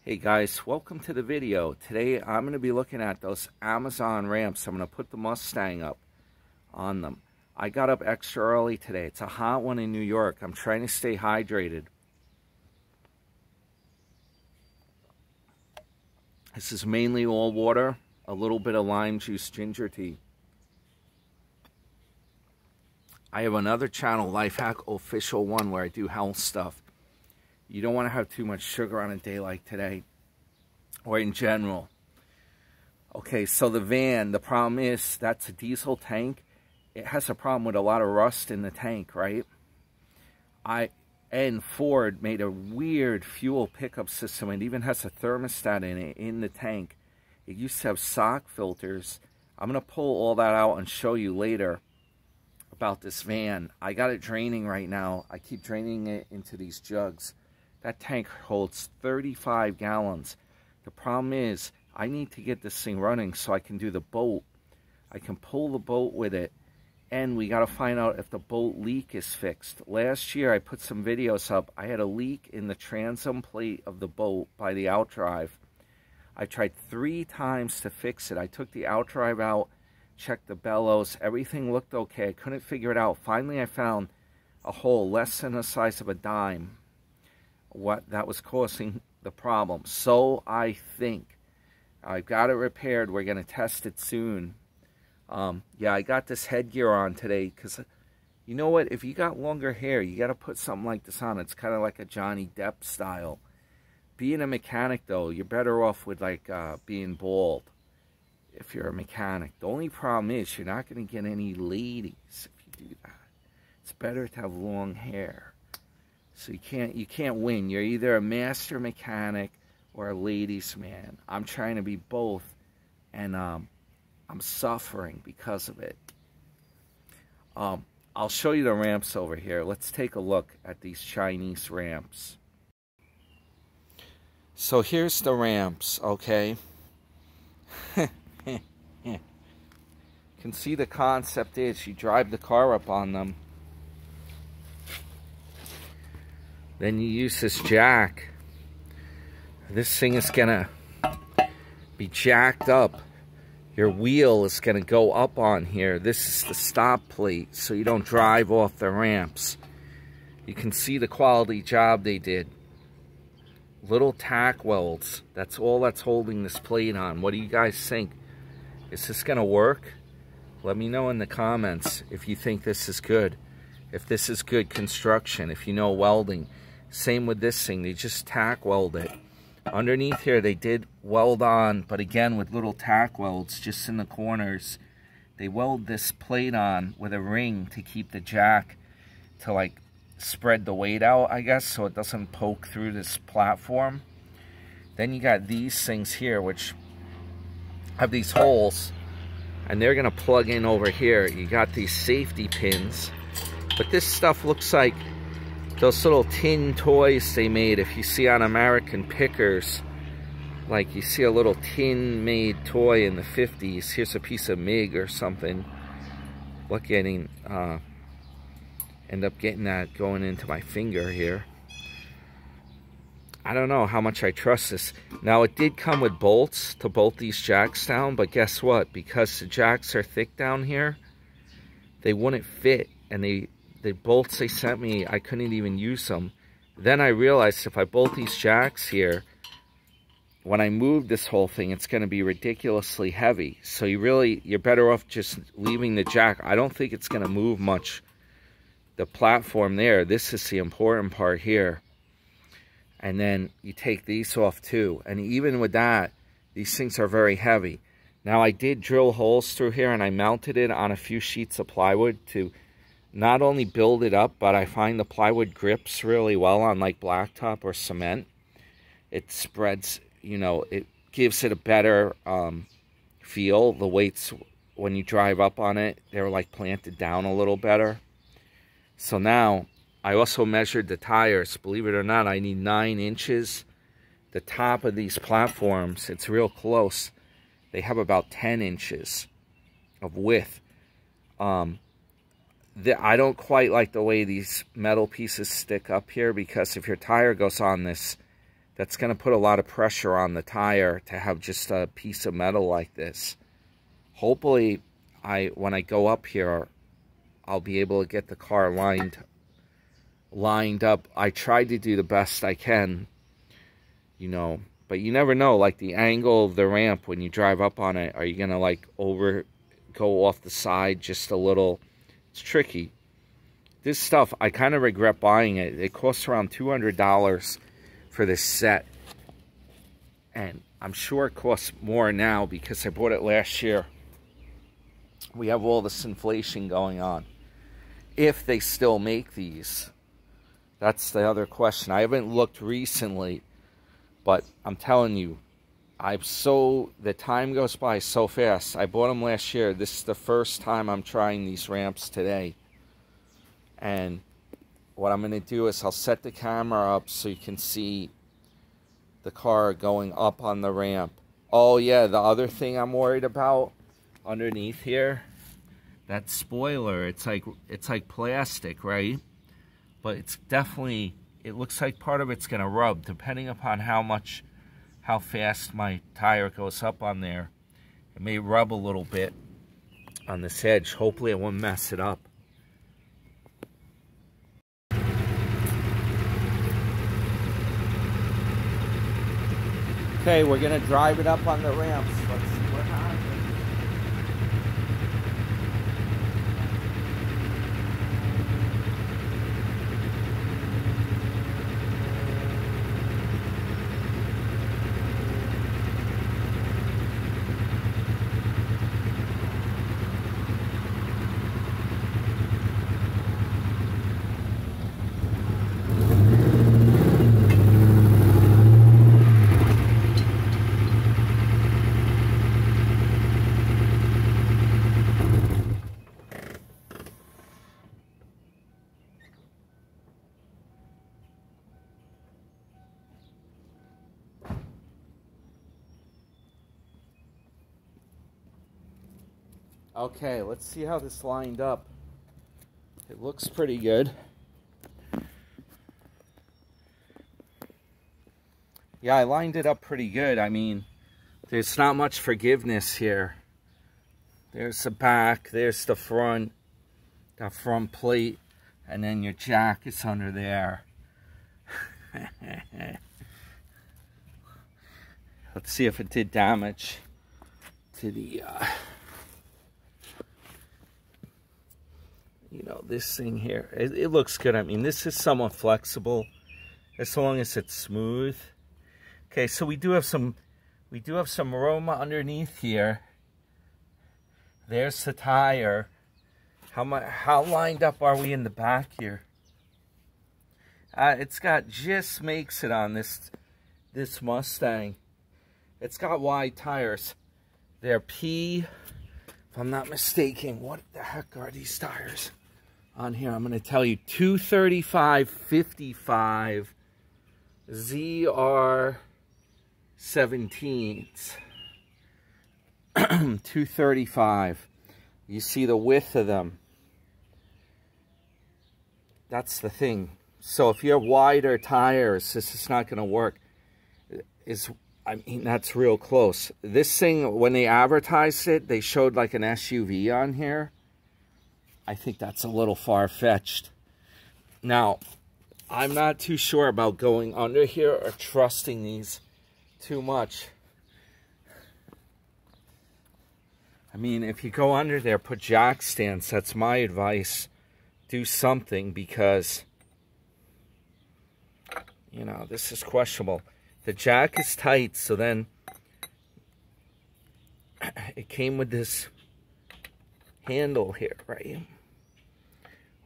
Hey guys, welcome to the video. Today I'm going to be looking at those Amazon ramps. I'm going to put the Mustang up on them. I got up extra early today. It's a hot one in New York. I'm trying to stay hydrated. This is mainly all water, a little bit of lime juice, ginger tea. I have another channel, Lifehack Official 1, where I do health stuff. You don't want to have too much sugar on a day like today, or in general. Okay, so the van, the problem is that's a diesel tank. It has a problem with a lot of rust in the tank, right? And Ford made a weird fuel pickup system. It even has a thermostat in it, in the tank. It used to have sock filters. I'm going to pull all that out and show you later about this van. I got it draining right now. I keep draining it into these jugs. That tank holds 35 gallons. The problem is, I need to get this thing running so I can do the boat. I can pull the boat with it. And we got to find out if the boat leak is fixed. Last year, I put some videos up. I had a leak in the transom plate of the boat by the outdrive. I tried 3 times to fix it. I took the outdrive out, checked the bellows. Everything looked okay. I couldn't figure it out. Finally, I found a hole less than the size of a dime. What that was causing the problem. So I think I've got it repaired. We're going to test it soon. Yeah, I got this headgear on today because you know what? If you got longer hair, you got to put something like this on. It's kind of like a Johnny Depp style. Being a mechanic, though, you're better off with like being bald if you're a mechanic. The only problem is you're not going to get any ladies if you do that. It's better to have long hair. So you can't win. You're either a master mechanic or a ladies' man. I'm trying to be both, and I'm suffering because of it. I'll show you the ramps over here. Let's take a look at these Chinese ramps. So here's the ramps, okay? You can see the concept is you drive the car up on them. Then you use this jack. This thing is gonna be jacked up. Your wheel is gonna go up on here. This is the stop plate, so you don't drive off the ramps. You can see the quality job they did. Little tack welds. That's all that's holding this plate on. What do you guys think? Is this gonna work? Let me know in the comments if you think this is good. If this is good construction, if you know welding. Same with this thing, they just tack weld it. Underneath here they did weld on, but again with little tack welds just in the corners. They weld this plate on with a ring to keep the jack to like spread the weight out, I guess, so it doesn't poke through this platform. Then you got these things here which have these holes, and they're gonna plug in over here. You got these safety pins, but this stuff looks like those little tin toys they made. If you see on American Pickers, like you see a little tin made toy in the 50s. Here's a piece of MIG or something. Look, end up getting that going into my finger here. I don't know how much I trust this. Now it did come with bolts to bolt these jacks down, but guess what? Because the jacks are thick down here, they wouldn't fit, and the bolts they sent me, I couldn't even use them. Then I realized if I bolt these jacks here, when I move this whole thing, it's going to be ridiculously heavy. So you're better off just leaving the jack. I don't think it's going to move much. The platform there, this is the important part here. And then you take these off too. And even with that, these things are very heavy. Now I did drill holes through here, and I mounted it on a few sheets of plywood to not only build it up, but I find the plywood grips really well on like blacktop or cement. It spreads, you know, it gives it a better feel. The weights, when you drive up on it, they're like planted down a little better. So now, I also measured the tires. Believe it or not, I need 9 inches. The top of these platforms, it's real close. They have about 10 inches of width. I don't quite like the way these metal pieces stick up here, because if your tire goes on this, That's going to put a lot of pressure on the tire to have just a piece of metal like this. Hopefully, when I go up here, I'll be able to get the car lined up. I tried to do the best I can, you know, but you never know, like the angle of the ramp when you drive up on it. Are you going to like go off the side just a little? It's tricky. This stuff, I kind of regret buying it. It costs around $200 for this set. And I'm sure it costs more now because I bought it last year. We have all this inflation going on. If they still make these, that's the other question. I haven't looked recently, but I'm telling you, the time goes by so fast. I bought them last year. This is the first time I'm trying these ramps today. And what I'm going to do is I'll set the camera up so you can see the car going up on the ramp. Oh yeah, the other thing I'm worried about underneath here, that spoiler, it's like plastic, right? But it's definitely, it looks like part of it's going to rub depending upon how fast my tire goes up on there. It may rub a little bit on this edge. Hopefully it won't mess it up. Okay, we're going to drive it up on the ramps. Let's see what happens. Okay, let's see how this lined up. It looks pretty good. Yeah, I lined it up pretty good. I mean, there's not much forgiveness here. There's the back, there's the front, that front plate, and then your jack is under there. Let's see if it did damage to the, you know, this thing here. It looks good. I mean, this is somewhat flexible as long as it's smooth. Okay, so we do have some aroma underneath here. There's the tire. How lined up are we in the back here? It's got, just makes it on this Mustang. It's got wide tires. They're P, if I'm not mistaken. What the heck are these tires on here? I'm going to tell you, 235/55 ZR 17s. 235. You see the width of them. That's the thing. So if you have wider tires, this is not going to work. I mean, that's real close. This thing, when they advertised it, they showed like an SUV on here. I think that's a little far-fetched. Now, I'm not too sure about going under here or trusting these too much. I mean, if you go under there, put jack stands. That's my advice. Do something because, you know, this is questionable. The jack is tight, so then it came with this handle here, right?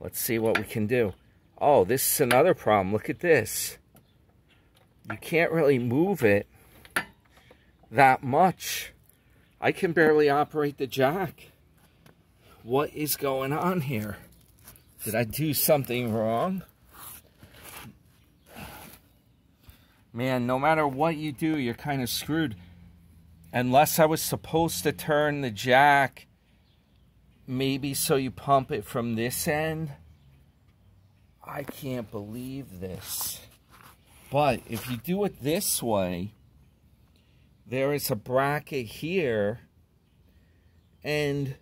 Let's see what we can do. Oh, this is another problem. Look at this. You can't really move it that much. I can barely operate the jack. What is going on here? Did I do something wrong? Man, no matter what you do, you're kind of screwed. Unless I was supposed to turn the jack, maybe so you pump it from this end. I can't believe this. But if you do it this way, there is a bracket here, and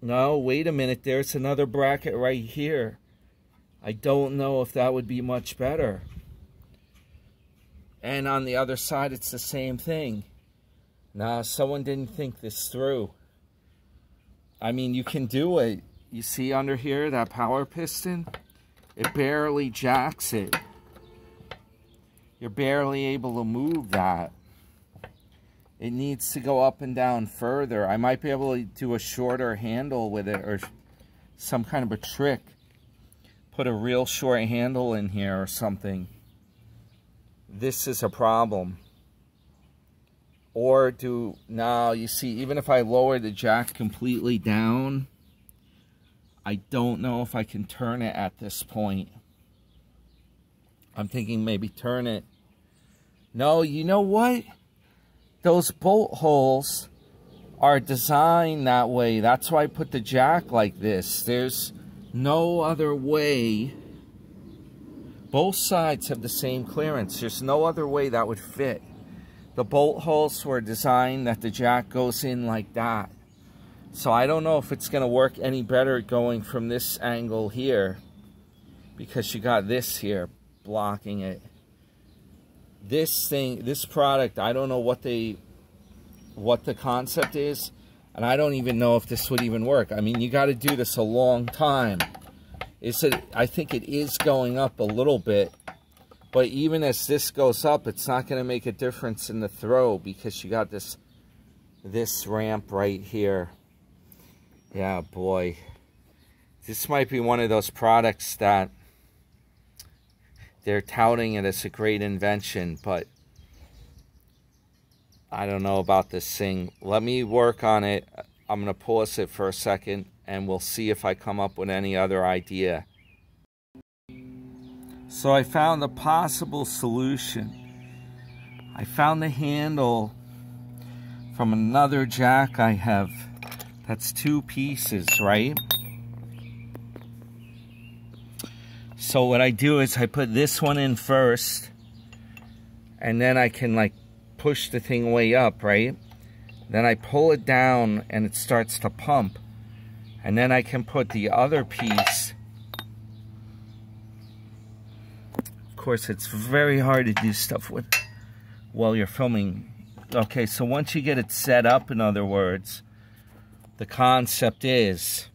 no, wait a minute, there's another bracket right here. I don't know if that would be much better. And on the other side, it's the same thing. Nah, someone didn't think this through. I mean, you can do it. You see under here, that power piston? It barely jacks it. You're barely able to move that. It needs to go up and down further. I might be able to do a shorter handle with it, or some kind of a trick. Put a real short handle in here or something. This is a problem. Or now you see, even if I lower the jack completely down, I don't know if I can turn it at this point. I'm thinking maybe turn it. No, you know what? Those bolt holes are designed that way. That's why I put the jack like this. There's no other way. Both sides have the same clearance. There's no other way that would fit. The bolt holes were designed that the jack goes in like that. So I don't know if it's going to work any better going from this angle here, because you got this here blocking it. This thing, this product, I don't know what the concept is, and I don't even know if this would even work. I mean, you got to do this a long time. I think it is going up a little bit, but even as this goes up, it's not going to make a difference in the throw, because you got this ramp right here. Yeah, boy. This might be one of those products that they're touting it as a great invention, but I don't know about this thing. Let me work on it. I'm going to pause it for a second, and we'll see if I come up with any other idea. So I found a possible solution. I found the handle from another jack I have. That's 2 pieces, right? So what I do is I put this one in first, and then I can like push the thing way up, right? Then I pull it down and it starts to pump. And then I can put the other piece. Of course, it's very hard to do stuff with while you're filming. Okay, so once you get it set up, in other words, the concept is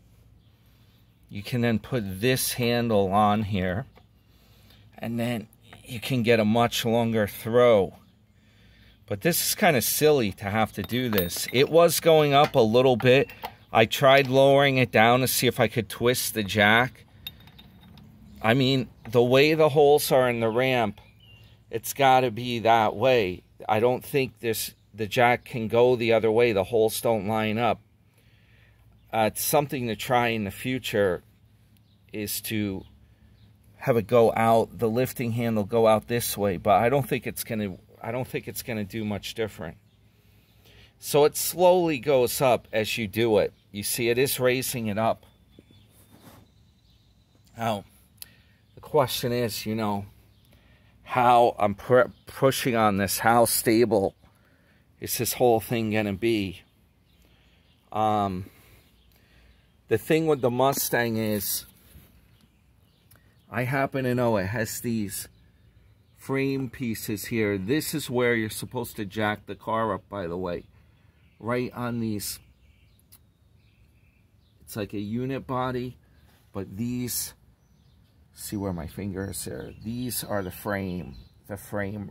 you can then put this handle on here, and then you can get a much longer throw. But this is kind of silly to have to do this. It was going up a little bit. I tried lowering it down to see if I could twist the jack. I mean, the way the holes are in the ramp, it's got to be that way. I don't think the jack can go the other way. The holes don't line up. It's something to try in the future, is to have it go out, the lifting handle go out this way, but I don't think it's going to do much different. So it slowly goes up as you do it. You see, it is raising it up. Now, the question is, you know, how I'm pushing on this, how stable is this whole thing going to be? The thing with the Mustang is, I happen to know it has these frame pieces here. This is where you're supposed to jack the car up, by the way. Right on these. It's like a unit body, but these, see where my finger is there? These are the frame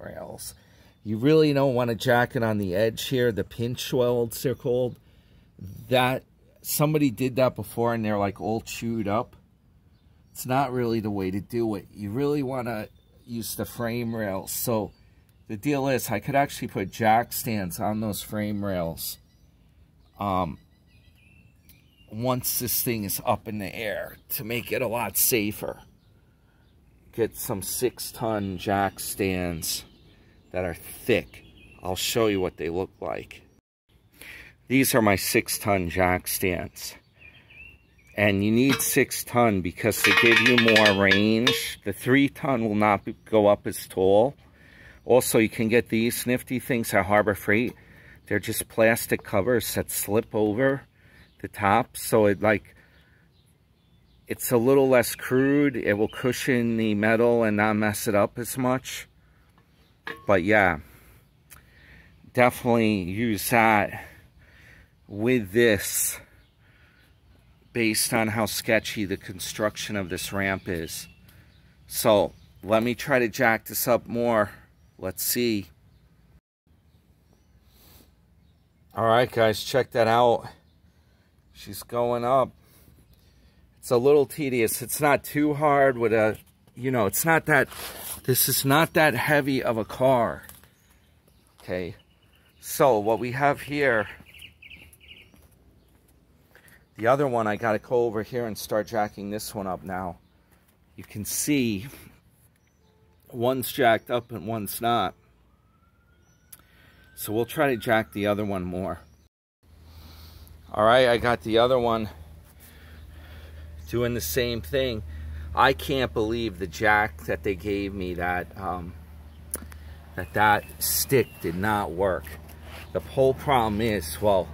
rails. You really don't want to jack it on the edge here, the pinch welds they're called. That, somebody did that before and they're like all chewed up. It's not really the way to do it. You really want to use the frame rails. So the deal is, I could actually put jack stands on those frame rails once this thing is up in the air, to make it a lot safer. Get some 6-ton jack stands that are thick. I'll show you what they look like. These are my 6-ton jack stands. And you need 6 ton because to give you more range. The 3 ton will not go up as tall. Also, you can get these nifty things at Harbor Freight. They're just plastic covers that slip over the top. So it's a little less crude. It will cushion the metal and not mess it up as much. But yeah, definitely use that with this, based on how sketchy the construction of this ramp is. So let me try to jack this up more. Let's see. All right, guys, check that out. She's going up. It's a little tedious. It's not too hard with a, it's not that, this is not that heavy of a car. Okay. So what we have here, the other one, I got to go over here and start jacking this one up now. You can see one's jacked up and one's not. So we'll try to jack the other one more. All right, I got the other one doing the same thing. I can't believe the jack that they gave me, that stick did not work. The whole problem is, well,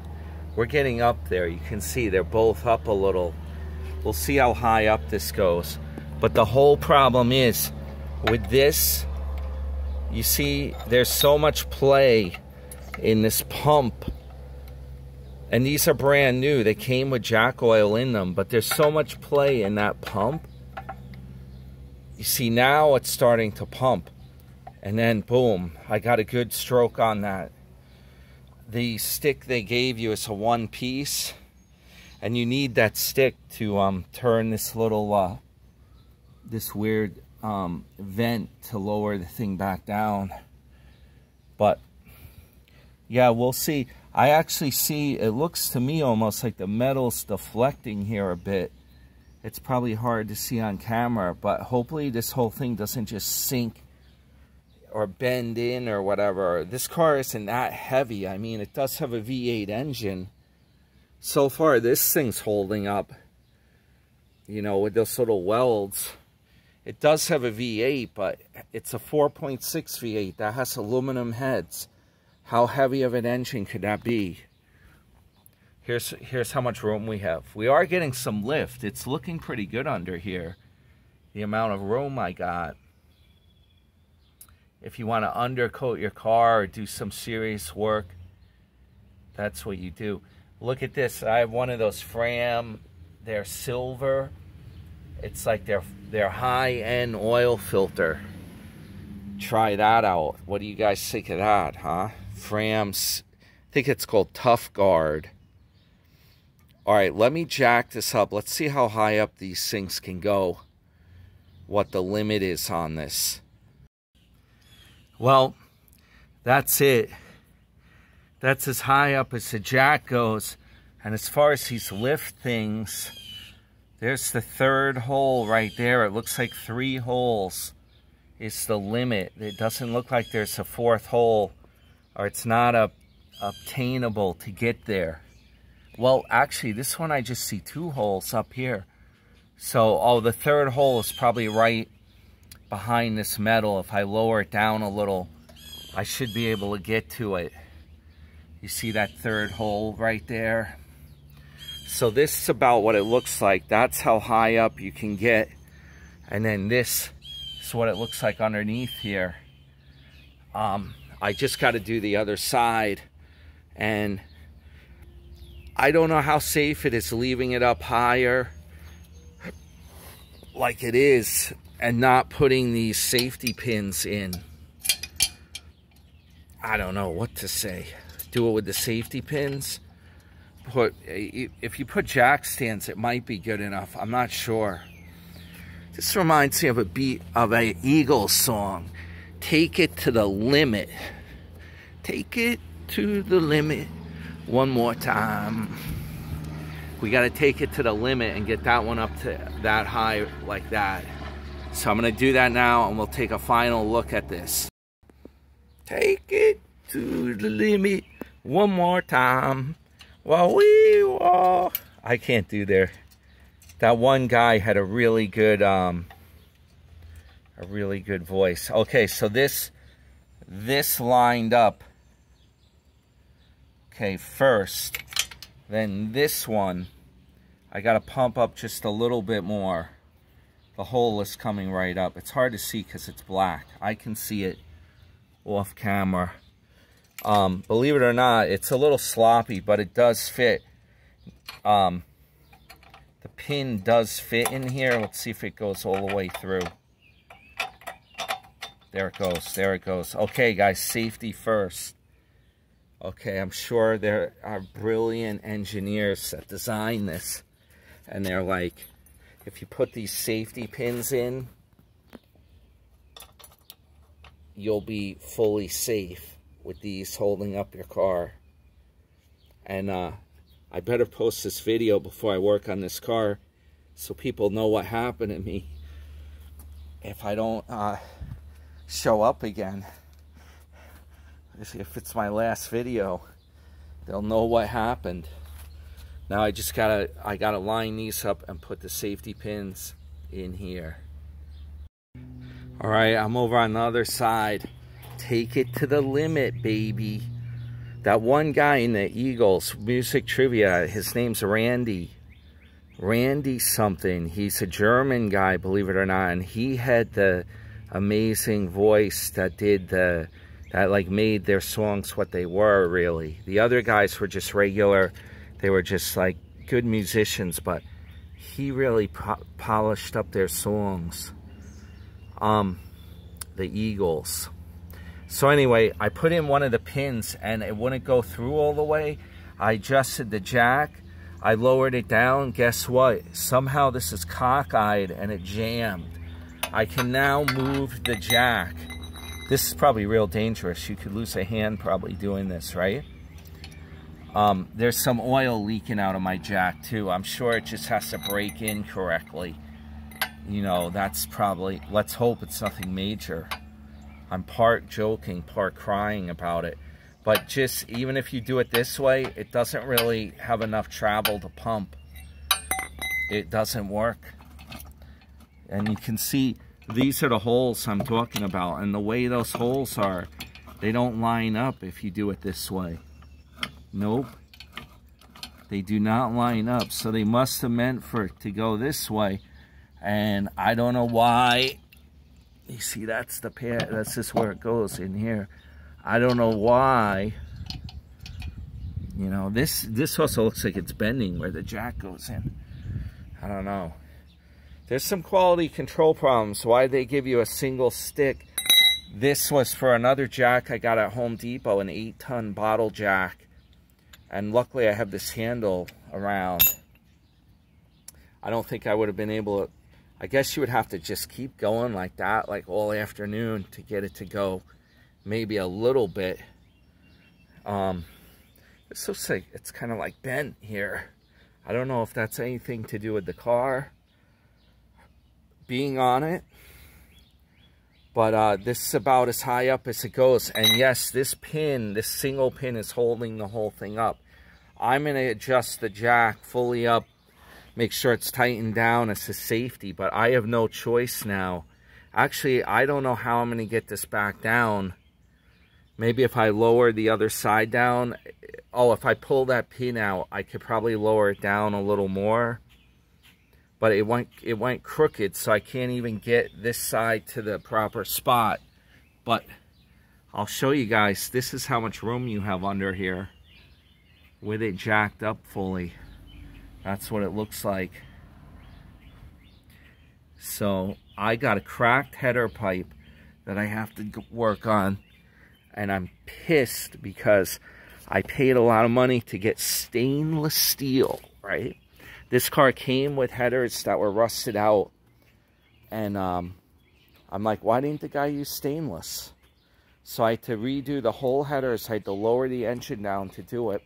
we're getting up there. You can see they're both up a little. We'll see how high up this goes. But the whole problem is, with this, you see there's so much play in this pump. And these are brand new. They came with jack oil in them. But there's so much play in that pump. You see, now it's starting to pump. And then, boom, I got a good stroke on that. The stick they gave you is a 1-piece, and you need that stick to turn this little, this weird vent to lower the thing back down. But yeah, we'll see. I actually see, it looks to me almost like the metal's deflecting here a bit. It's probably hard to see on camera, but hopefully this whole thing doesn't just sink or bend in or whatever. This car isn't that heavy. I mean, it does have a V8 engine. So far, this thing's holding up, with those little welds. It does have a V8, but it's a 4.6 V8 that has aluminum heads. How heavy of an engine could that be? Here's how much room we have. We are getting some lift. It's looking pretty good under here, the amount of room I got. If you want to undercoat your car or do some serious work, that's what you do. Look at this. I have one of those Fram. They're silver. It's like their high-end oil filter. Try that out. What do you guys think of that, huh? Fram's, I think it's called Tough Guard. All right, let me jack this up. Let's see how high up these things can go. What the limit is on this. Well, that's it. That's as high up as the jack goes. And as far as these lift things, there's the 3rd hole right there. It looks like 3 holes is the limit. It doesn't look like there's a 4th hole, or it's not obtainable to get there. Well, actually, this one I just see 2 holes up here. So, the 3rd hole is probably right behind this metal. If I lower it down a little, I should be able to get to it. You see that 3rd hole right there? So this is about what it looks like. That's how high up you can get. And then this is what it looks like underneath here. I just got to do the other side. And I don't know how safe it is leaving it up higher like it is and not putting these safety pins in. I don't know what to say. Do it with the safety pins. If you put jack stands, it might be good enough. I'm not sure. This reminds me of a beat of a Eagles song. Take it to the limit. Take it to the limit one more time. We got to take it to the limit and get that one up to that high like that. So I'm going to do that now, and we'll take a final look at this. Take it to the limit one more time while we walk. I can't do their That one guy had a really good voice. Okay, so this lined up, okay, first. Then this one, I got to pump up just a little bit more. The hole is coming right up. It's hard to see because it's black. I can see it off camera. Believe it or not, it's a little sloppy, but it does fit. The pin does fit in here. Let's see if it goes all the way through. There it goes. There it goes. Okay, guys, safety first. Okay, I'm sure there are brilliant engineers that design this. And they're like, if you put these safety pins in, you'll be fully safe with these holding up your car. And I better post this video before I work on this car so people know what happened to me if I don't show up again. If it's my last video, they'll know what happened. Now I just gotta line these up and put the safety pins in here. All right, I'm over on the other side. Take it to the limit, baby. That one guy in the Eagles music trivia, his name's Randy. Randy something. He's a German guy, believe it or not, and he had the amazing voice that did that like made their songs what they were, really. The other guys were just regular. They were just like good musicians, but he really polished up their songs. The Eagles. So anyway, I put in one of the pins and it wouldn't go through all the way. I adjusted the jack. I lowered it down. Guess what? Somehow this is cockeyed and it jammed. I can now move the jack. This is probably real dangerous. You could lose a hand probably doing this, right? There's some oil leaking out of my jack too. I'm sure it just has to break in correctly. You know, that's probably, let's hope it's nothing major. I'm part joking, part crying about it. But just, even if you do it this way, it doesn't really have enough travel to pump. It doesn't work. And you can see, these are the holes I'm talking about. And the way those holes are, they don't line up if you do it this way. Nope. They do not line up. So they must have meant for it to go this way. And I don't know why. You see, that's the pair. That's just where it goes in here. I don't know why. You know, this also looks like it's bending where the jack goes in. I don't know. There's some quality control problems. Why they give you a single stick? This was for another jack I got at Home Depot, an 8-ton bottle jack. And luckily I have this handle around. I don't think I would have been able to. I guess you would have to just keep going like that, like all afternoon to get it to go maybe a little bit. This looks like it's kind of like bent here. I don't know if that's anything to do with the car being on it. But this is about as high up as it goes. And yes, this pin, this single pin is holding the whole thing up. I'm going to adjust the jack fully up. Make sure it's tightened down as a safety. But I have no choice now. Actually, I don't know how I'm going to get this back down. Maybe if I lower the other side down. Oh, if I pull that pin out, I could probably lower it down a little more. But it went crooked, so I can't even get this side to the proper spot. But I'll show you guys. This is how much room you have under here with it jacked up fully. That's what it looks like. So I got a cracked header pipe that I have to work on. And I'm pissed because I paid a lot of money to get stainless steel, right? This car came with headers that were rusted out. And I'm like, why didn't the guy use stainless? So I had to redo the whole headers. I had to lower the engine down to do it.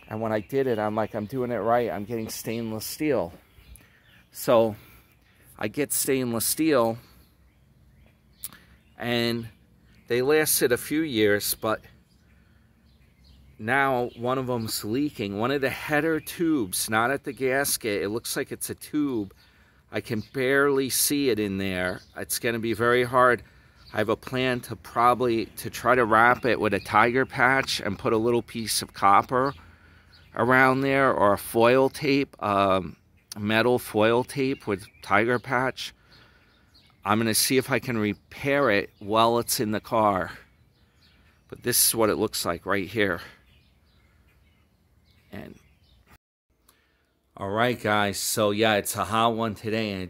And when I did it, I'm like, I'm doing it right. I'm getting stainless steel. So I get stainless steel. And they lasted a few years, but now one of them's leaking. One of the header tubes, not at the gasket. It looks like it's a tube. I can barely see it in there. It's going to be very hard. I have a plan to try to wrap it with a tiger patch and put a little piece of copper around there, or a foil tape, metal foil tape with tiger patch. I'm going to see if I can repair it while it's in the car. But this is what it looks like right here. And all right, guys. So yeah, it's a hot one today, and